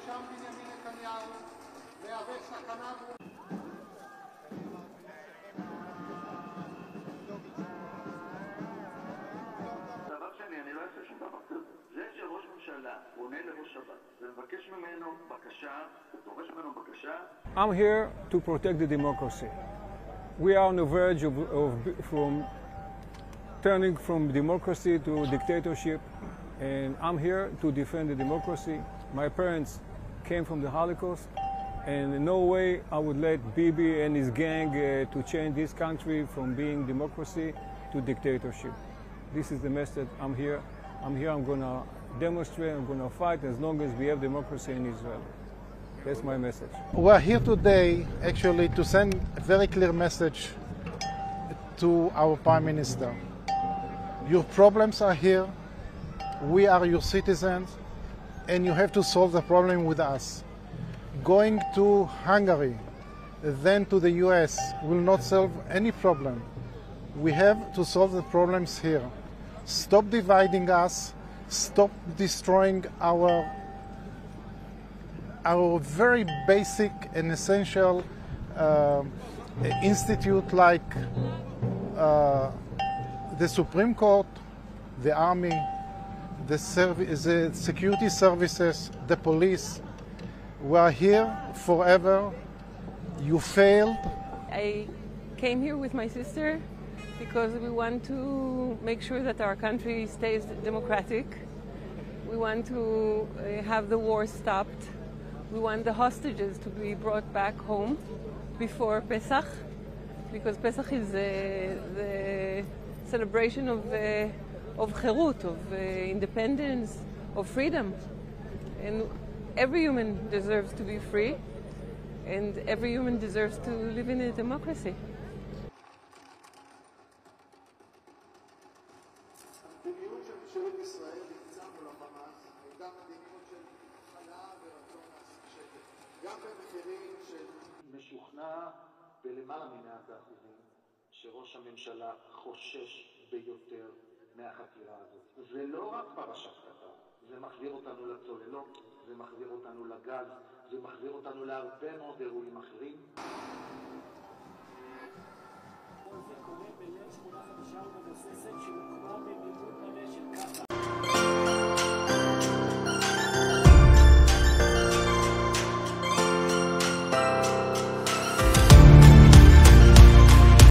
שם בנימין נתניהו מהווה סכנה. דבר שני, אני לא אעשה שום דבר כזה. זה שראש ממשלה פונה לראש שב"כ ומבקש ממנו בקשה, דורש ממנו בקשה. I'm here to protect the democracy. We are on the verge from turning from democracy to dictatorship, and I'm here to defend the democracy. My parents came from the Holocaust, and in no way I would let Bibi and his gang to change this country from being democracy to dictatorship. This is the message. I'm here, I'm going to demonstrate, I'm going to fight as long as we have democracy in Israel. That's my message. We are here today actually to send a very clear message to our Prime Minister. Your problems are here, we are your citizens, and you have to solve the problem with us. Going to Hungary, then to the US, will not solve any problem. We have to solve the problems here. Stop dividing us, stop destroying our very basic and essential institute like the Supreme Court, the army, the security services, the police. We are here forever. You failed. I came here with my sister because we want to make sure that our country stays democratic. We want to have the war stopped. We want the hostages to be brought back home before Pesach, because Pesach is the celebration of cherut, of independence, of freedom. And every human deserves to be free, and every human deserves to live in a democracy. המדיניות של ממשלת ישראל נמצא מול החמאס הייתה מדיניות של הכלה ורצון להשיג שקט. גם במחירים של משוכנע בלמעלה מ100% שראש הממשלה חושש ביותר מהחקירה הזאת. זה לא רק פרשת קטר, זה מחזיר אותנו לצוללות, זה מחזיר אותנו לגז, זה מחזיר אותנו להרבה מאוד אירועים אחרים. כל זה קורה בלב שכונת